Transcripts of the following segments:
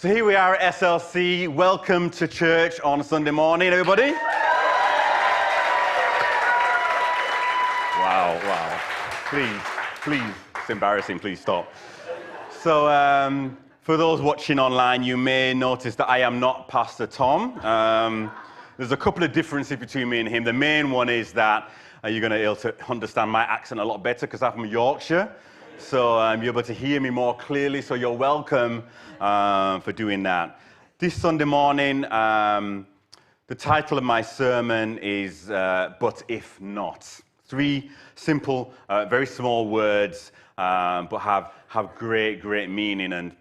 So here we are at SLC. Welcome to church on Sunday morning, everybody. Wow. Please, it's embarrassing, please stop. So for those watching online, you may notice that I am not Pastor Tom. There's a couple of differences between me and him. The main one is that you're going to be able to understand my accent a lot better because I'm from Yorkshire. So you're able to hear me more clearly, so you're welcome for doing that. This Sunday morning, the title of my sermon is But If Not. 3 simple, very small words, but have great meaning. And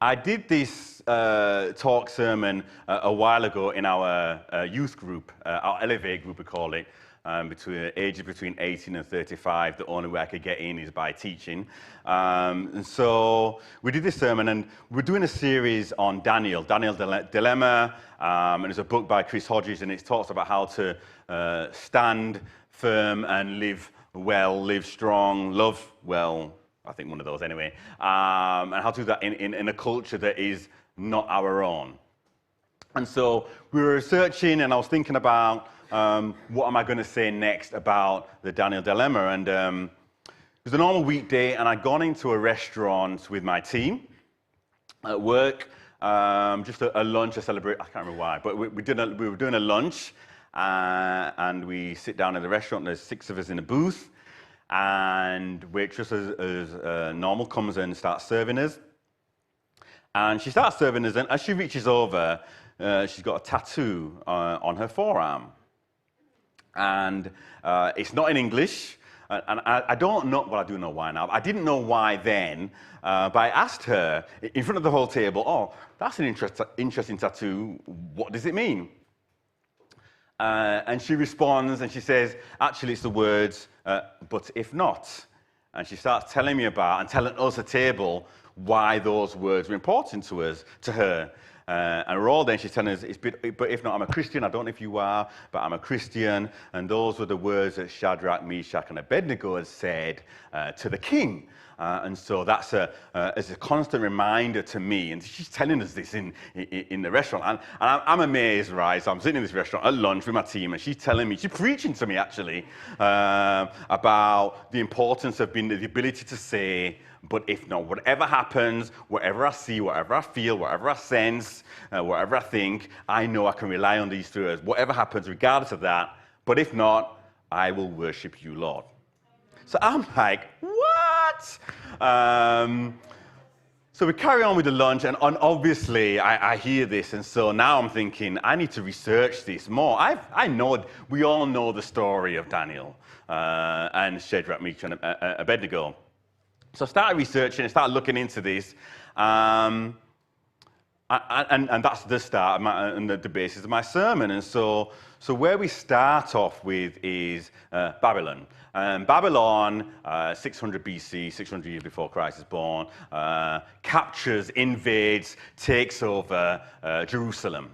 I did this talk sermon a while ago in our youth group, our Elevate group we call it. Ages between 18 and 35, the only way I could get in is by teaching. And so we did this sermon, and we're doing a series on Daniel's Dilemma, and it's a book by Chris Hodges, and it talks about how to stand firm and live well, live strong, love well, I think one of those anyway, and how to do that in a culture that is not our own. And so we were researching, and I was thinking about what am I going to say next about the Daniel dilemma? And it was a normal weekday, and I'd gone into a restaurant with my team at work, just a lunch, a celebration. I can't remember why, but we were doing a lunch, and we sit down in the restaurant. There's 6 of us in a booth, and waitress, as normal, comes in and starts serving us. And she starts serving us, and as she reaches over, she's got a tattoo on her forearm. And it's not in English, and I don't know, well, I do know why now. I didn't know why then, but I asked her in front of the whole table, oh, that's an interesting tattoo, what does it mean? And she responds, and she says, actually, it's the words, but if not. And she starts telling me about, and telling us at table, why those words were important to her. And we're all there, and she's telling us, but if not, I'm a Christian. I don't know if you are, but I'm a Christian. And those were the words that Shadrach, Meshach, and Abednego had said to the king. And so that's as a constant reminder to me. And she's telling us this in the restaurant. And I'm amazed, right? So I'm sitting in this restaurant at lunch with my team, and she's telling me, she's preaching to me, actually, about the importance of the ability to say, but if not, whatever happens, whatever I see, whatever I feel, whatever I sense, whatever I think, I know I can rely on these 3 words. Whatever happens, regardless of that, but if not, I will worship you, Lord. So I'm like, what? So we carry on with the lunch, and obviously I hear this, and so now I'm thinking, I need to research this more. I know, we all know the story of Daniel and Shadrach, Meshach, and Abednego. So I started researching and started looking into this, and that's the start and the basis of my sermon. And so where we start off with is Babylon. Babylon, 600 BC, 600 years before Christ is born, captures, invades, takes over Jerusalem.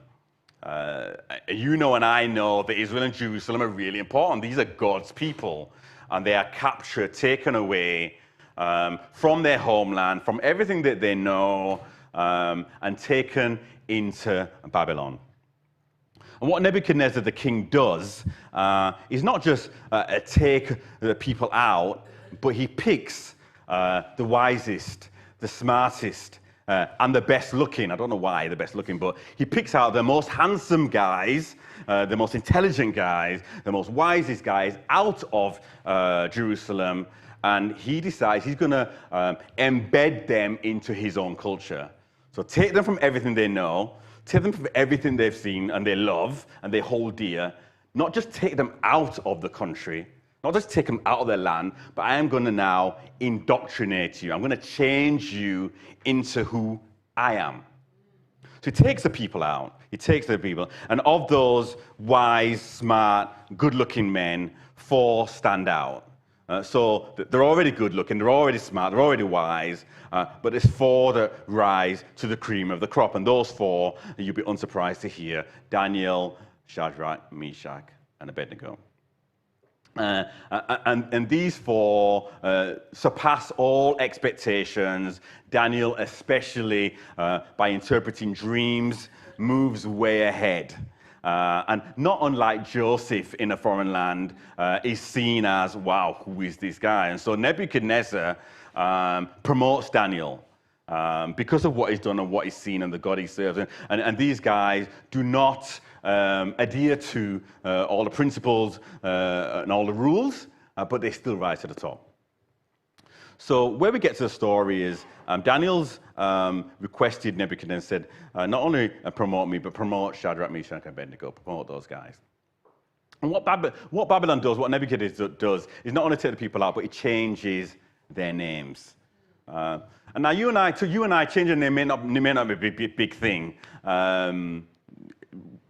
You know and I know that Israel and Jerusalem are really important. These are God's people, and they are captured, taken away from their homeland, from everything that they know, and taken into Babylon. And what Nebuchadnezzar the king does is not just take the people out, but he picks the wisest, the smartest, and the best looking. I don't know why the best looking, but he picks out the most handsome guys, the most intelligent guys, the most wisest guys out of Jerusalem. And he decides he's going to embed them into his own culture. So take them from everything they know, take them from everything they've seen and they love and they hold dear, not just take them out of the country, not just take them out of their land, but I am going to now indoctrinate you. I'm going to change you into who I am. So he takes the people out. He takes the people. And of those wise, smart, good-looking men, 4 stand out. So they're already good looking, they're already smart, they're already wise, but there's 4 that rise to the cream of the crop. And those 4, you'll be unsurprised to hear, Daniel, Shadrach, Meshach, and Abednego. And these four surpass all expectations. Daniel, especially by interpreting dreams, moves way ahead. And not unlike Joseph in a foreign land, is seen as, wow, who is this guy? And so Nebuchadnezzar promotes Daniel because of what he's done and what he's seen and the God he serves. And these guys do not adhere to all the principles and all the rules, but they still rise to the top. So where we get to the story is Daniel's requested Nebuchadnezzar said, not only promote me, but promote Shadrach, Meshach, and Abednego, promote those guys. And what Babylon does, what Nebuchadnezzar does, is not only take the people out, but it changes their names. And now you and I, changing a name may not be a big thing.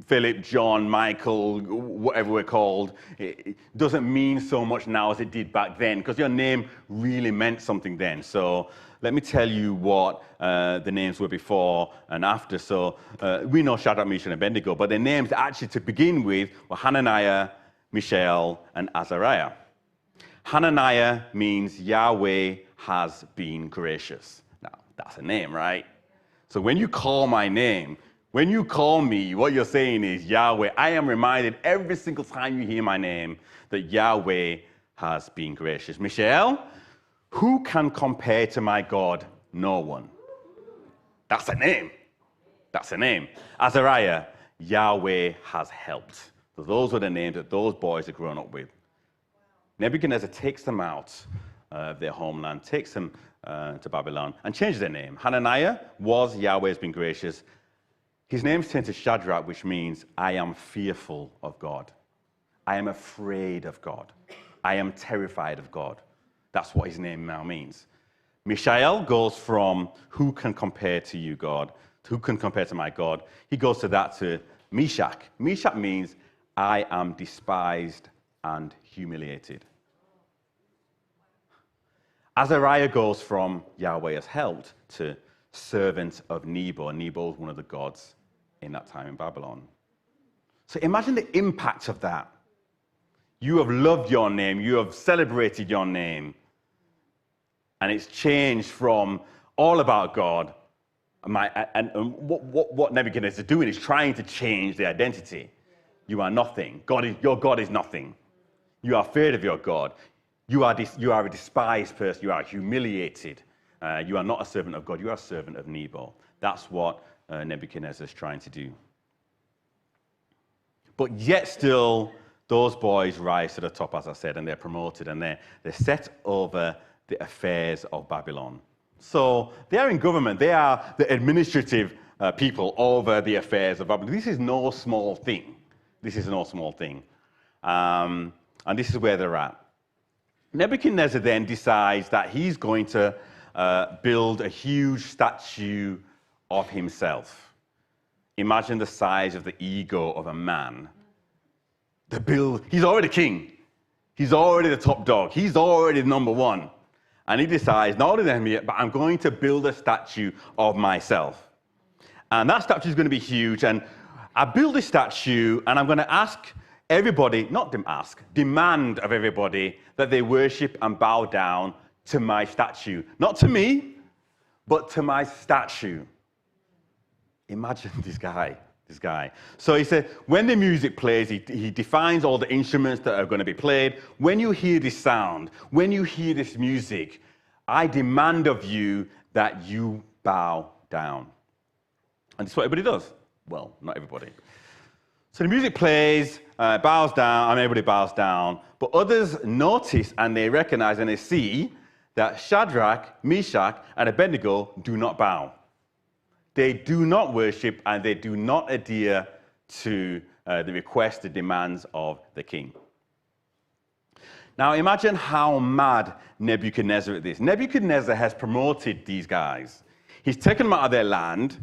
Philip, John, Michael, whatever we're called, it doesn't mean so much now as it did back then, because your name really meant something then. So let me tell you what the names were before and after. So we know Shadrach, Meshach, and Abednego, but their names actually to begin with were Hananiah, Mishael, and Azariah. Hananiah means Yahweh has been gracious. Now, that's a name, right? So when you call my name, when you call me, what you're saying is, Yahweh, I am reminded every single time you hear my name that Yahweh has been gracious. Mishael, who can compare to my God? No one. That's a name. That's a name. Azariah, Yahweh has helped. So those were the names that those boys had grown up with. Nebuchadnezzar takes them out of their homeland, takes them to Babylon, and changes their name. Hananiah was Yahweh has been gracious. His name's changed to Shadrach, which means I am fearful of God. I am afraid of God. I am terrified of God. That's what his name now means. Mishael goes from who can compare to you, God, to who can compare to my God. He goes to that to Meshach. Meshach means I am despised and humiliated. Azariah goes from Yahweh has helped to servant of Nebo. Nebo is one of the gods in that time in Babylon. So imagine the impact of that. You have loved your name, you have celebrated your name, and it's changed from all about God. And what Nebuchadnezzar is doing is trying to change the identity. You are nothing. Your God is nothing. You are afraid of your God. You are a despised person. You are humiliated. You are not a servant of God. You are a servant of Nebo. That's what Nebuchadnezzar is trying to do. But yet still, those boys rise to the top, as I said, and they're promoted, and they're set over the affairs of Babylon. So they are in government. They are the administrative people over the affairs of Babylon. This is no small thing. This is no small thing. And this is where they're at. Nebuchadnezzar then decides that he's going to build a huge statue of himself. Imagine the size of the ego of a man. He's already king. He's already the top dog. He's already the number one. And he decides, not only that, but I'm going to build a statue of myself. And that statue is going to be huge. And I build this statue, and I'm going to ask everybody, demand of everybody that they worship and bow down to my statue. Not to me, but to my statue. Imagine this guy. So he said, when the music plays, he defines all the instruments that are going to be played. When you hear this sound, when you hear this music, I demand of you that you bow down. And this is what everybody does. Well, not everybody. So the music plays, bows down, and everybody bows down. But others notice and they recognize and they see that Shadrach, Meshach, and Abednego do not bow. They do not worship and they do not adhere to the requests, the demands of the king. Now imagine how mad Nebuchadnezzar is. Nebuchadnezzar has promoted these guys. He's taken them out of their land.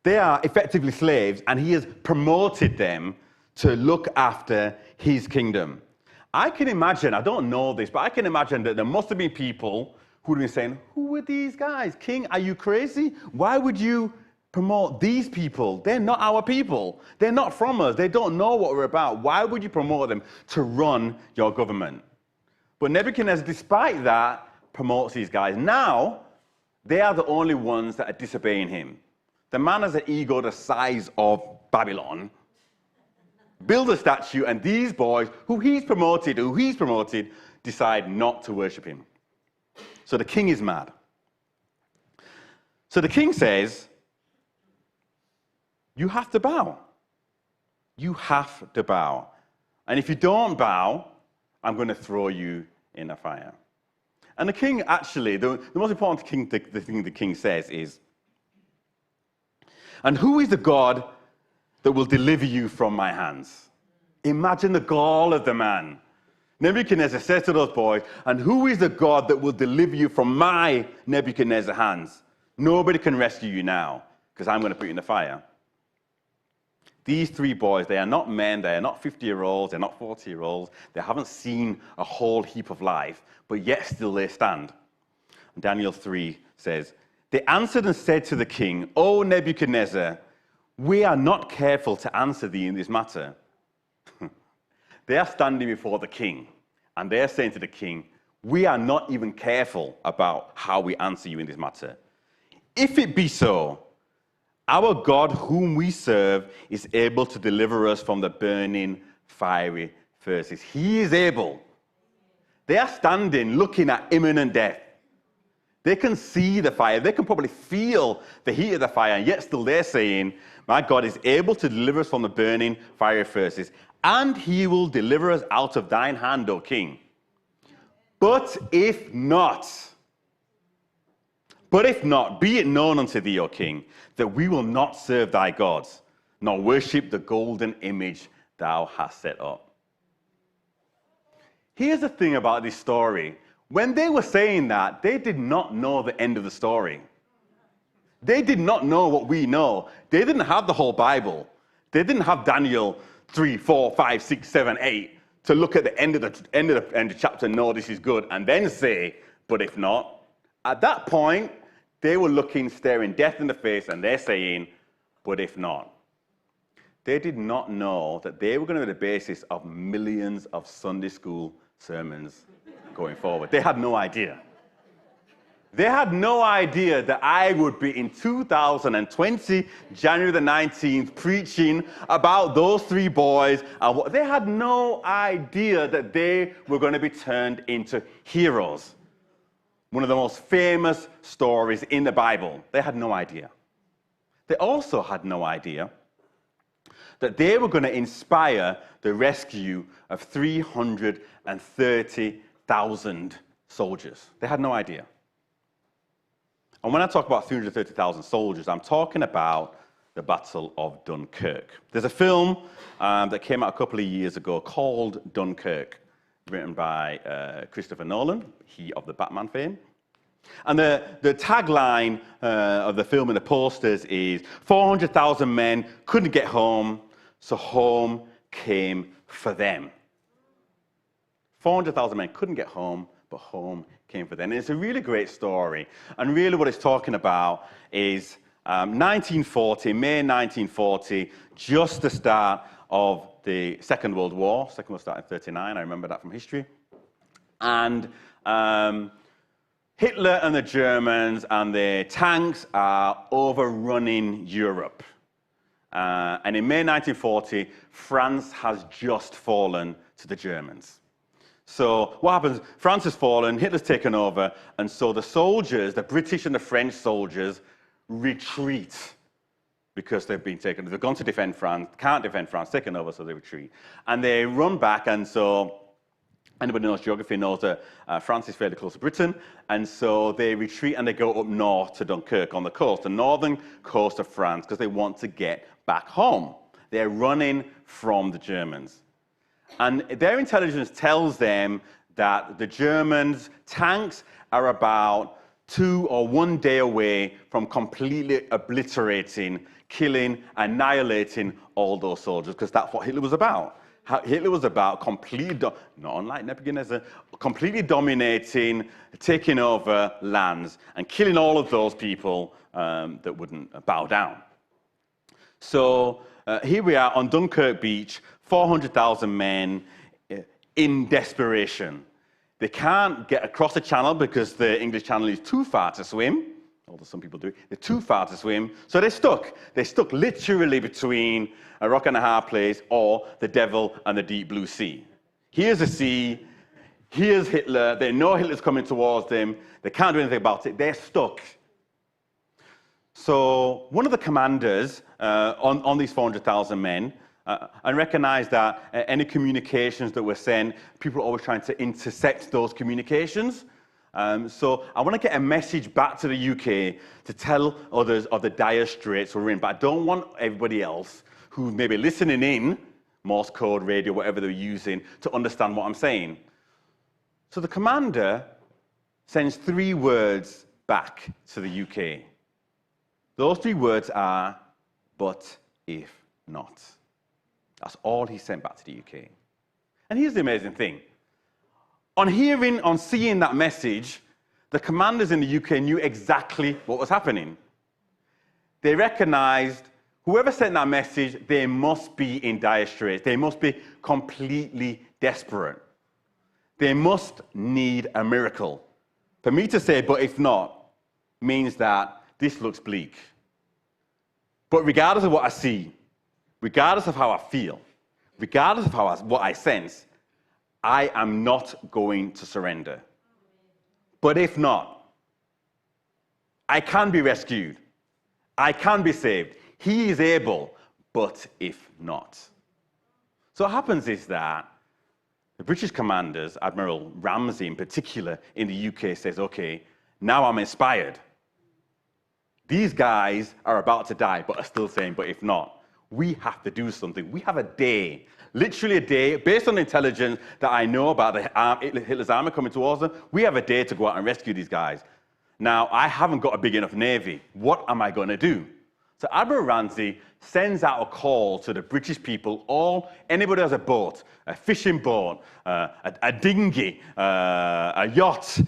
They are effectively slaves, and he has promoted them to look after his kingdom. I can imagine, I don't know this, but I can imagine that there must have been people who would have been saying, who are these guys? King, are you crazy? Why would you promote these people? They're not our people. They're not from us. They don't know what we're about. Why would you promote them to run your government? But Nebuchadnezzar, despite that, promotes these guys. Now, they are the only ones that are disobeying him. The man has an ego the size of Babylon, build a statue, and these boys, who he's promoted, decide not to worship him. So the king is mad. So the king says, you have to bow. You have to bow. And if you don't bow, I'm going to throw you in a fire. And the king actually, the most important thing the king says is, and who is the God that will deliver you from my hands? Imagine the gall of the man. Nebuchadnezzar says to those boys, and who is the God that will deliver you from my Nebuchadnezzar hands? Nobody can rescue you now, because I'm going to put you in the fire. These three boys, they are not men, they are not 50-year-olds, they're not 40-year-olds, they haven't seen a whole heap of life, but yet still they stand. And Daniel 3 says, they answered and said to the king, O Nebuchadnezzar, we are not careful to answer thee in this matter. They are standing before the king, and they're saying to the king, we are not even careful about how we answer you in this matter. If it be so, our God whom we serve is able to deliver us from the burning fiery furnaces. He is able. They are standing looking at imminent death. They can see the fire. They can probably feel the heat of the fire, and yet still they're saying, my God is able to deliver us from the burning fiery furnaces, and he will deliver us out of thine hand, O king. But if not, be it known unto thee, O king, that we will not serve thy gods, nor worship the golden image thou hast set up. Here's the thing about this story. When they were saying that, they did not know the end of the story. They did not know what we know. They didn't have the whole Bible. They didn't have Daniel 3, 4, 5, 6, 7, 8 to look at the end of the chapter and know this is good, and then say, but if not. At that point, they were looking, staring death in the face, and they're saying, but if not. They did not know that they were going to be the basis of millions of Sunday school sermons going forward. They had no idea. They had no idea that I would be in 2020, January the 19th, preaching about those three boys. They had no idea that they were going to be turned into heroes. One of the most famous stories in the Bible. They had no idea. They also had no idea that they were going to inspire the rescue of 330,000 soldiers. They had no idea. And when I talk about 330,000 soldiers, I'm talking about the Battle of Dunkirk. There's a film that came out a couple of years ago called Dunkirk, written by Christopher Nolan, he of the Batman fame. And the tagline of the film and the posters is 400,000 men couldn't get home, so home came for them. 400,000 men couldn't get home, but home came for them. And it's a really great story. And really what it's talking about is 1940, May 1940, just the start of the Second World War. Second World War started in 1939, I remember that from history. And Hitler and the Germans and their tanks are overrunning Europe. And in May 1940, France has just fallen to the Germans. So what happens? France has fallen, Hitler's taken over, and so the soldiers, the British and the French soldiers, retreat because they've been taken. They've gone to defend France, can't defend France, taken over, so they retreat. And they run back, and so anybody who knows geography knows that France is fairly close to Britain, and so they retreat and they go up north to Dunkirk on the coast, the northern coast of France, because they want to get back home. They're running from the Germans. And their intelligence tells them that the Germans' tanks are about 2 or 1 day away from completely obliterating, killing, annihilating all those soldiers, because that's what Hitler was about. Hitler was about completely, not unlike Nebuchadnezzar, completely dominating, taking over lands, and killing all of those people that wouldn't bow down. So here we are on Dunkirk Beach, 400,000 men in desperation. They can't get across the channel because the English Channel is too far to swim, although some people do. They're too far to swim, so they're stuck. They're stuck literally between a rock and a hard place or the devil and the deep blue sea. Here's the sea, here's Hitler. They know Hitler's coming towards them. They can't do anything about it. They're stuck. So one of the commanders on these 400,000 men and recognized that any communications that were sent, people were always trying to intercept those communications. So I want to get a message back to the UK to tell others of the dire straits we're in, but I don't want everybody else who may be listening in, Morse code, radio, whatever they're using, to understand what I'm saying. So the commander sends 3 words back to the UK. Those 3 words are, but if not. That's all he sent back to the UK. And here's the amazing thing. On seeing that message, the commanders in the UK knew exactly what was happening. They recognized whoever sent that message, they must be in dire straits. They must be completely desperate. They must need a miracle. For me to say, but if not, means that this looks bleak. But regardless of what I see, regardless of how I feel, regardless of what I sense, I am not going to surrender. But if not, I can be rescued. I can be saved. He is able, but if not. So what happens is that the British commanders, Admiral Ramsay in particular, in the UK says, okay, now I'm inspired. These guys are about to die, but are still saying, but if not, we have to do something. We have a day, literally a day, based on intelligence that I know about Hitler's army coming towards them. We have a day to go out and rescue these guys. Now, I haven't got a big enough navy. What am I going to do? So Admiral Ramsay sends out a call to the British people, anybody who has a boat, a fishing boat, a dinghy, a yacht,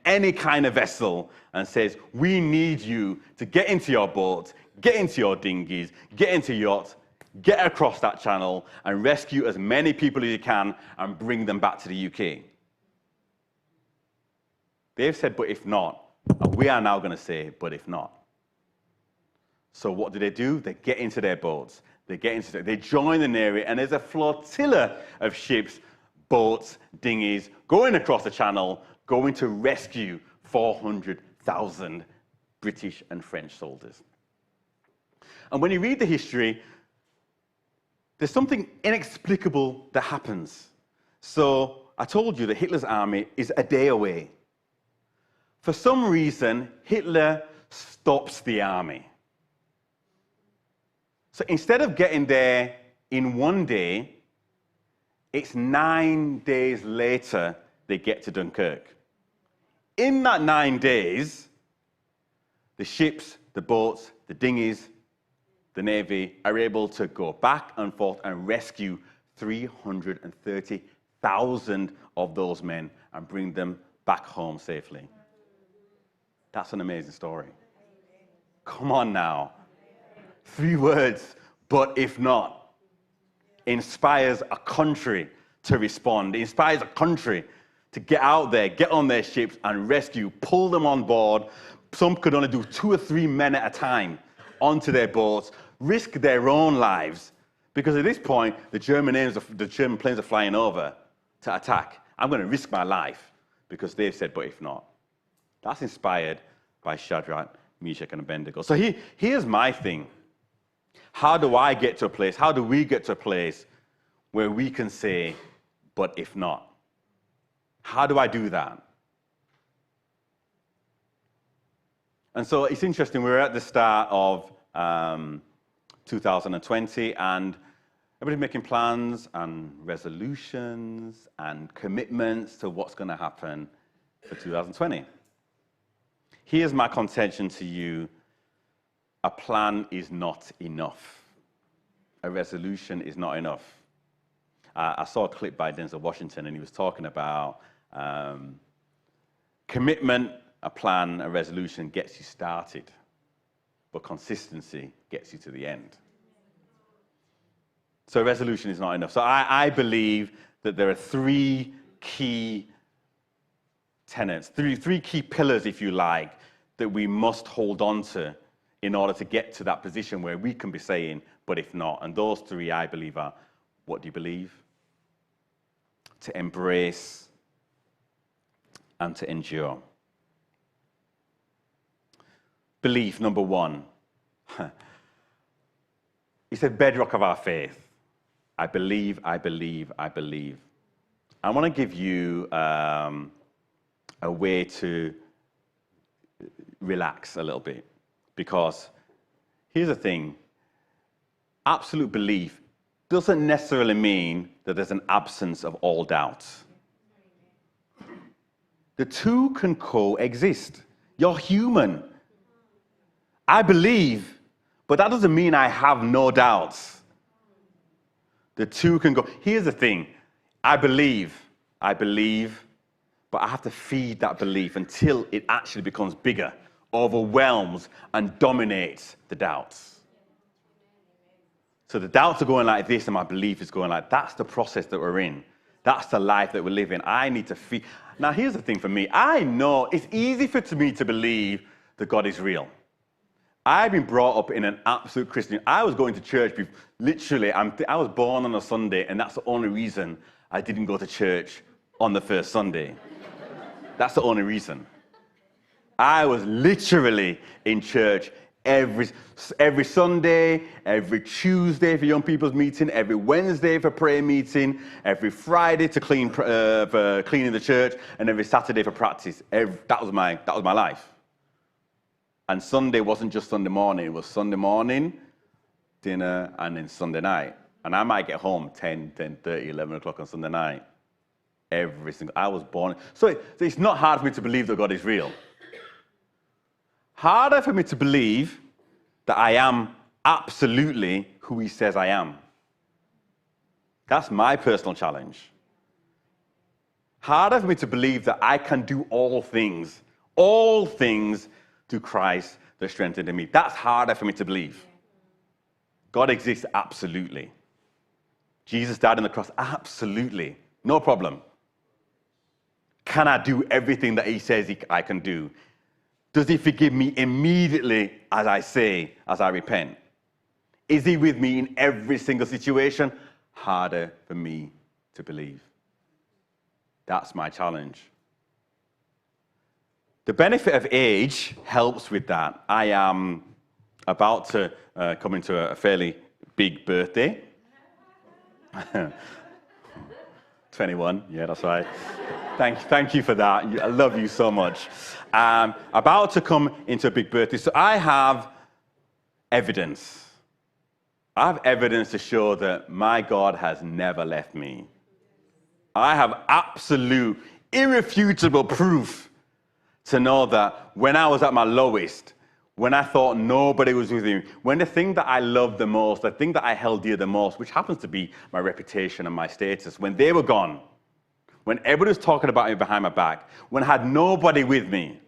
any kind of vessel, and says, we need you to get into your boat, get into your dinghies, get into yachts, get across that channel, and rescue as many people as you can and bring them back to the UK. They've said, but if not, and we are now going to say, but if not. So what do? They get into their boats. They join the Navy, and there's a flotilla of ships, boats, dinghies, going across the channel, going to rescue 400,000 British and French soldiers. And when you read the history, there's something inexplicable that happens. So I told you that Hitler's army is a day away. For some reason, Hitler stops the army. So instead of getting there in one day, it's 9 days later they get to Dunkirk. In that 9 days, the ships, the boats, the dinghies, the Navy are able to go back and forth and rescue 330,000 of those men and bring them back home safely. That's an amazing story. Come on now. 3 words, but if not, inspires a country to respond. It inspires a country to get out there, get on their ships and rescue, pull them on board. Some could only do 2 or 3 men at a time onto their boats, risk their own lives, because at this point, the German planes are flying over to attack. I'm going to risk my life because they've said, but if not. That's inspired by Shadrach, Meshach, and Abednego. So here's my thing. How do I get to a place, how do we get to a place where we can say, but if not? How do I do that? And so it's interesting, we're at the start of 2020, and everybody's making plans and resolutions and commitments to what's going to happen for 2020. Here's my contention to you. A plan is not enough. A resolution is not enough. I saw a clip by Denzel Washington, and he was talking about commitment, a plan, a resolution gets you started, but consistency gets you to the end. So resolution is not enough. So I believe that there are three key tenets, three key pillars, if you like, that we must hold on to in order to get to that position where we can be saying, but if not. And those three, I believe, are: what do you believe? To embrace and to endure. Belief, number one. He said, bedrock of our faith. I believe, I believe, I believe. I want to give you a way to relax a little bit, because here's the thing: absolute belief doesn't necessarily mean that there's an absence of all doubt. The two can coexist. You're human. I believe, but that doesn't mean I have no doubts. The two can go. Here's the thing: I believe, but I have to feed that belief until it actually becomes bigger, overwhelms, and dominates the doubts. So the doubts are going like this, and my belief is going like, that's the process that we're in. That's the life that we're living. I need to feed. Now, here's the thing for me. I know it's easy for me to believe that God is real. I've been brought up in an absolute Christian. I was going to church, literally, I was born on a Sunday, and that's the only reason I didn't go to church on the first Sunday. That's the only reason. I was literally in church every Sunday, every Tuesday for young people's meeting, every Wednesday for prayer meeting, every Friday to for cleaning the church, and every Saturday for practice. That was my life. And Sunday wasn't just Sunday morning; it was Sunday morning, dinner, and then Sunday night. And I might get home 10:30, 11 o'clock on Sunday night. I was born. So it's not hard for me to believe that God is real. Harder for me to believe that I am absolutely who He says I am. That's my personal challenge. Harder for me to believe that I can do all things through Christ that strengthened me. That's harder for me to believe. God exists, absolutely. Jesus died on the cross, absolutely. No problem. Can I do everything that He says I can do? Does He forgive me immediately as I repent? Is He with me in every single situation? Harder for me to believe. That's my challenge. The benefit of age helps with that. I am about to come into a fairly big birthday. 21, yeah, that's right. Thank you for that. I love you so much. About to come into a big birthday. So I have evidence. I have evidence to show that my God has never left me. I have absolute, irrefutable proof to know that when I was at my lowest, when I thought nobody was with me, when the thing that I loved the most, the thing that I held dear the most, which happens to be my reputation and my status, when they were gone, when everybody was talking about me behind my back, when I had nobody with me,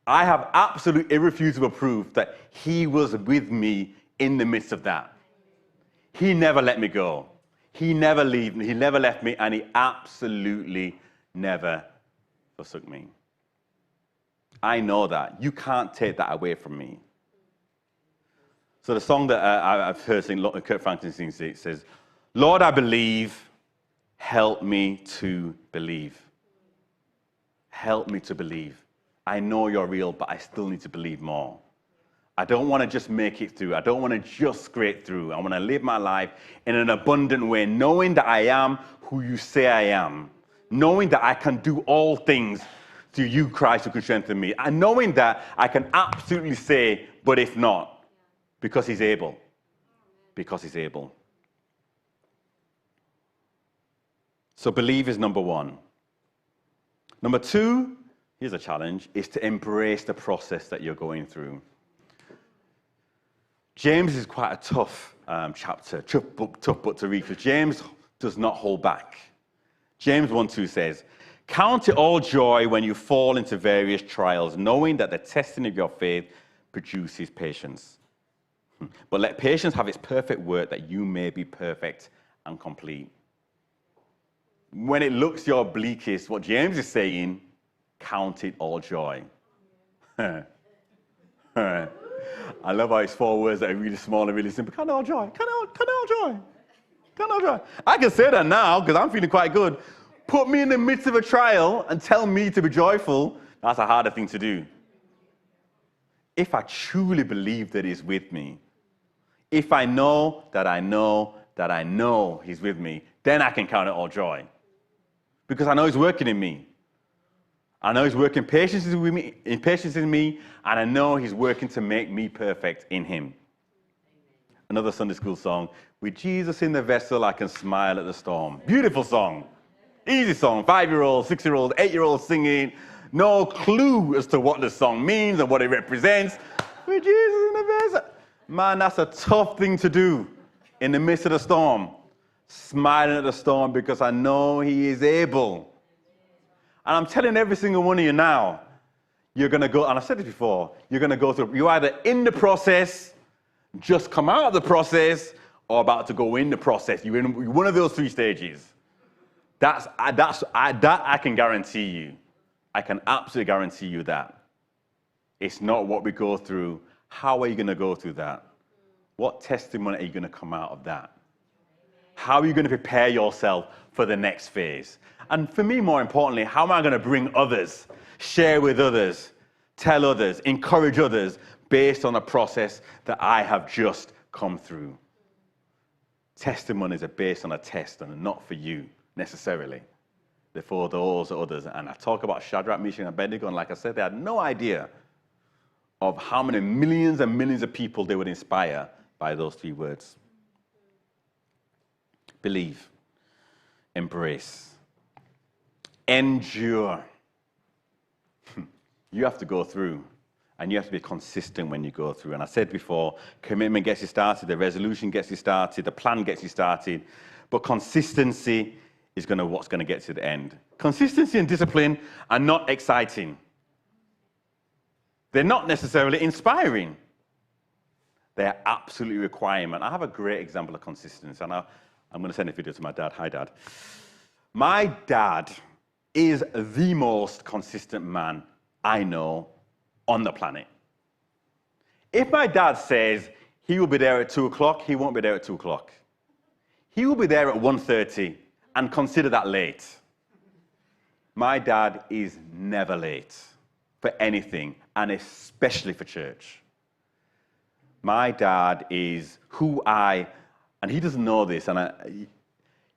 I have absolute irrefutable proof that He was with me in the midst of that. He never let me go. He never left me, and He absolutely never forsook me. I know that. You can't take that away from me. So the song that I've heard Kurt Franklin sing, it says, Lord, I believe, help me to believe. Help me to believe. I know You're real, but I still need to believe more. I don't want to just make it through. I don't want to just scrape through. I want to live my life in an abundant way, knowing that I am who You say I am, knowing that I can do all things through You, Christ, who can strengthen me, and knowing that I can absolutely say, but if not, because He's able. Because He's able. So believe is number one. Number two, here's a challenge, is to embrace the process that you're going through. James is quite a tough chapter, tough book to read, because James does not hold back. James 1:2 says, "Count it all joy when you fall into various trials, knowing that the testing of your faith produces patience. But let patience have its perfect work, that you may be perfect and complete." When it looks your bleakest, what James is saying, count it all joy. I love how it's 4 words that are really small and really simple. Count it all joy. Count it all joy. Count it all joy. I can say that now because I'm feeling quite good. Put me in the midst of a trial and tell me to be joyful, that's a harder thing to do. If I truly believe that he's with me, if I know that I know that I know he's with me, then I can count it all joy. Because I know he's working in me. I know he's working patience in me, and I know he's working to make me perfect in him. Another Sunday school song, "With Jesus in the vessel, I can smile at the storm." Beautiful song. Easy song. 5-year-olds, 6-year-olds, 8-year-olds singing. No clue as to what the song means and what it represents. With Jesus in the vessel. Man, that's a tough thing to do in the midst of the storm. Smiling at the storm because I know he is able. And I'm telling every single one of you now, you're going to go, and I've said this before, you're going to go through, you're either in the process, just come out of the process, or about to go in the process. You're in one of those 3 stages. That I can guarantee you. I can absolutely guarantee you that. It's not what we go through. How are you going to go through that? What testimony are you going to come out of that? How are you going to prepare yourself for the next phase? And for me, more importantly, how am I going to bring others, share with others, tell others, encourage others based on a process that I have just come through? Testimonies are based on a test and not for you necessarily. They're for those others. And I talk about Shadrach, Meshach, and Abednego, and like I said, they had no idea of how many millions and millions of people they would inspire by those 3 words. Believe, embrace, endure. You have to go through, and you have to be consistent when you go through. And I said before, commitment gets you started, the resolution gets you started, the plan gets you started, but consistency is what's going to get to the end. Consistency and discipline are not exciting. They're not necessarily inspiring. They're absolutely requirement. I have a great example of consistency, and I'm going to send a video to my dad. Hi, Dad. My dad is the most consistent man I know on the planet. If my dad says he will be there at 2 o'clock, he won't be there at 2 o'clock. He will be there at 1:30, and consider that late. My dad is never late for anything, and especially for church. My dad is who and he doesn't know this, and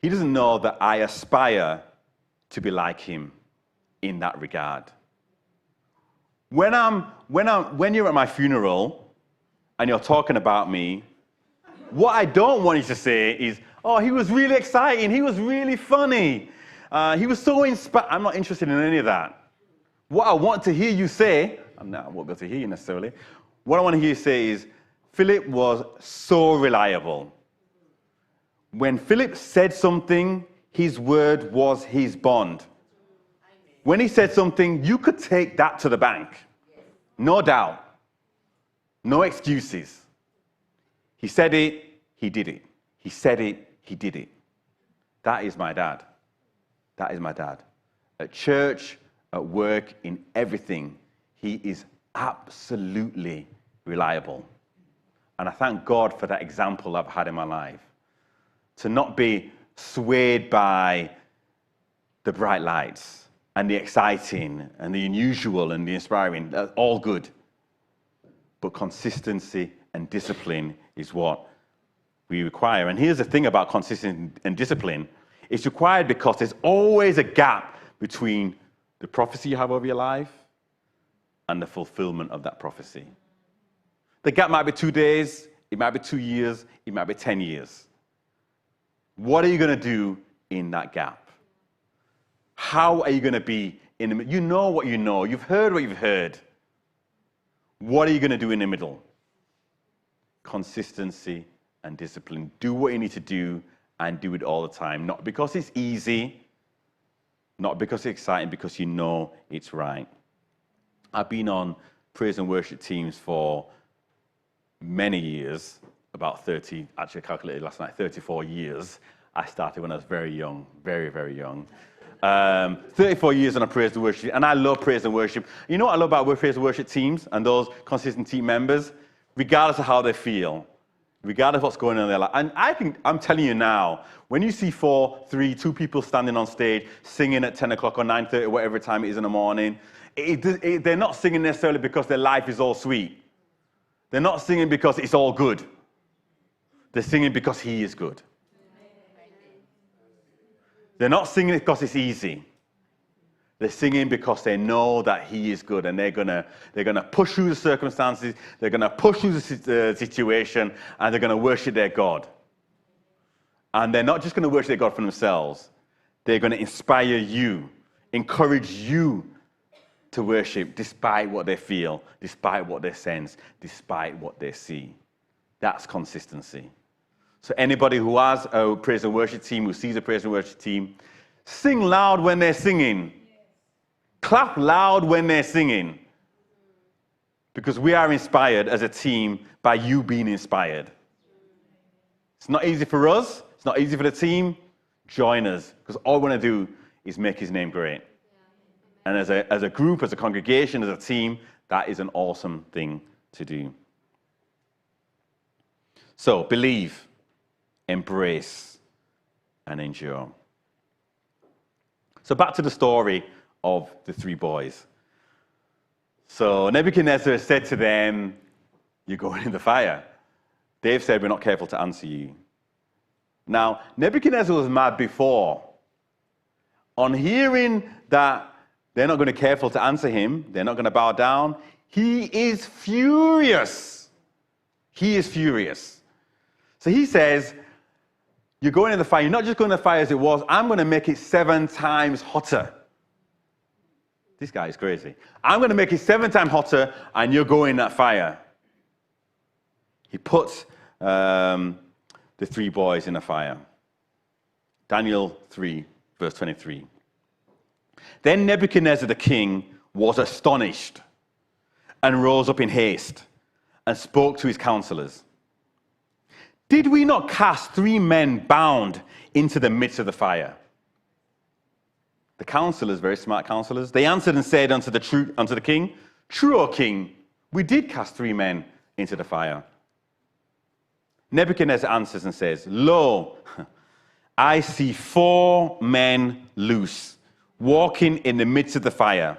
he doesn't know that I aspire to be like him in that regard. When you're at my funeral and you're talking about me, what I don't want you to say is, "Oh, he was really exciting, he was really funny, he was so inspired." I'm not interested in any of that. What I want to hear you say, I won't be able to hear you necessarily, what I want to hear you say is, Philip was so reliable. When Philip said something, his word was his bond. When he said something, you could take that to the bank. No doubt. No excuses. He said it, he did it. He said it, he did it. That is my dad. That is my dad. At church, at work, in everything, he is absolutely reliable. And I thank God for that example I've had in my life. To not be swayed by the bright lights and the exciting and the unusual and the inspiring. That's all good. But consistency and discipline is what we require. And here's the thing about consistency and discipline. It's required because there's always a gap between the prophecy you have over your life and the fulfillment of that prophecy. The gap might be 2 days, it might be 2 years, it might be 10 years. What are you going to do in that gap? How are you going to be in the middle? You know what you know. You've heard what you've heard. What are you going to do in the middle? Consistency and discipline. Do what you need to do and do it all the time. Not because it's easy, not because it's exciting, because you know it's right. I've been on praise and worship teams for many years, about 30, actually I calculated last night, 34 years. I started when I was very young, very, very young. 34 years on a praise and worship, and I love praise and worship. You know what I love about praise and worship teams and those consistent team members? Regardless of how they feel, regardless of what's going on in their life. And I'm telling you now, when you see 2 people standing on stage, singing at 10 o'clock or 9:30, whatever time it is in the morning, they're not singing necessarily because their life is all sweet. They're not singing because it's all good. They're singing because he is good. They're not singing it because it's easy. They're singing because they know that he is good, and they're gonna push through the circumstances, they're gonna push through the situation, and they're gonna worship their God. And they're not just gonna worship their God for themselves. They're gonna inspire you, encourage you to worship despite what they feel, despite what they sense, despite what they see. That's consistency. So anybody who has a praise and worship team, who sees a praise and worship team, sing loud when they're singing. Clap loud when they're singing. Because we are inspired as a team by you being inspired. It's not easy for us. It's not easy for the team. Join us. Because all we want to do is make his name great. And as a group, as a congregation, as a team, that is an awesome thing to do. So, believe, embrace, and endure. So back to the story of the 3 boys. So Nebuchadnezzar said to them, you're going in the fire. They've said, we're not careful to answer you. Now, Nebuchadnezzar was mad before. On hearing that they're not going to be careful to answer him, they're not going to bow down, he is furious. He is furious. So he says, you're going in the fire. You're not just going in the fire as it was. I'm going to make it 7 times hotter. This guy is crazy. I'm going to make it 7 times hotter, and you're going in that fire. He puts the 3 boys in a fire. Daniel 3, verse 23. Then Nebuchadnezzar the king was astonished and rose up in haste and spoke to his counselors. Did we not cast 3 men bound into the midst of the fire? The counselors, very smart counselors, they answered and said unto the king, True, O king, we did cast 3 men into the fire. Nebuchadnezzar answers and says, Lo, I see 4 men loose, walking in the midst of the fire,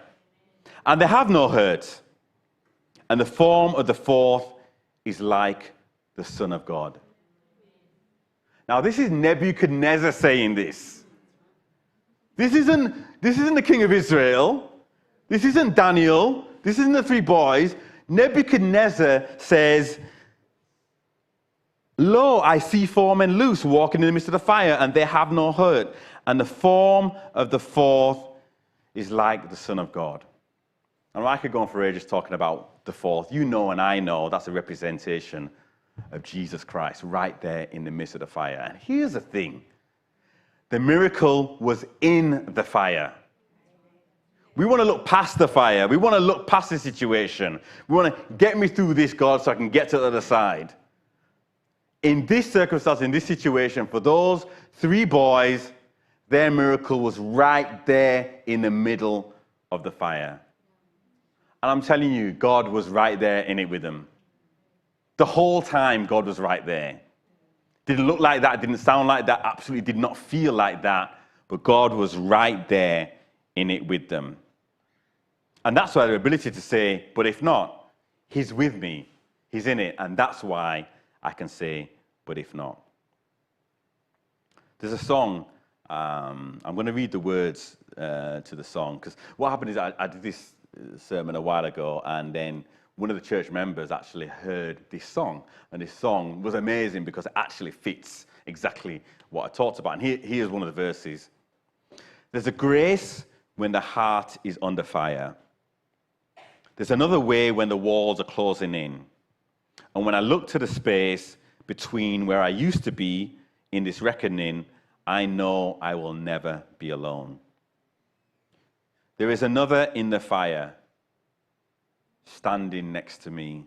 and they have no hurt, and the form of the 4th is like the Son of God. Now, this is Nebuchadnezzar saying this. This isn't the king of Israel. This isn't Daniel. This isn't the 3 boys. Nebuchadnezzar says, Lo, I see 4 men loose, walking in the midst of the fire, and they have no hurt. And the form of the 4th is like the Son of God. And I could go on for ages talking about the 4th. You know and I know that's a representation of Jesus Christ right there in the midst of the fire. And here's the thing. The miracle was in the fire. We want to look past the fire. We want to look past the situation. We want to get me through this, God, so I can get to the other side. In this circumstance, in this situation, for those 3 boys, their miracle was right there in the middle of the fire. And I'm telling you, God was right there in it with them. The whole time, God was right there. Didn't look like that, didn't sound like that, absolutely did not feel like that, but God was right there in it with them. And that's why their ability to say, but if not, he's with me, he's in it, and that's why I can say, but if not. There's a song, I'm going to read the words to the song, because what happened is I did this sermon a while ago, and then one of the church members actually heard this song, and this song was amazing because it actually fits exactly what I talked about. And here's one of the verses. There's a grace when the heart is under fire. There's another way when the walls are closing in. And when I look to the space between where I used to be in this reckoning, I know I will never be alone. There is another in the fire, standing next to me.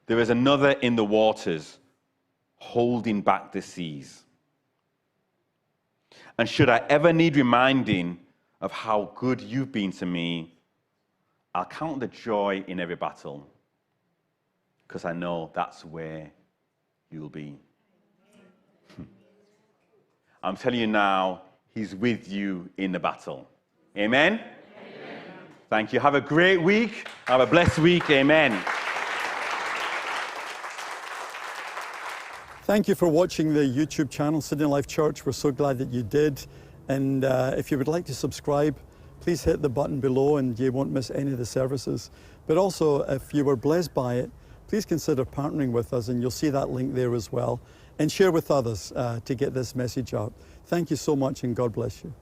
There is another in the waters, holding back the seas. And should I ever need reminding of how good you've been to me, I'll count the joy in every battle, because I know that's where you'll be. I'm telling you now, he's with you in the battle. Amen? Amen? Thank you. Have a great week. Have a blessed week. Amen. Thank you for watching the YouTube channel, Sydney Life Church. We're so glad that you did. And if you would like to subscribe, please hit the button below and you won't miss any of the services. But also, if you were blessed by it, please consider partnering with us, and you'll see that link there as well. And share with others to get this message out. Thank you so much, and God bless you.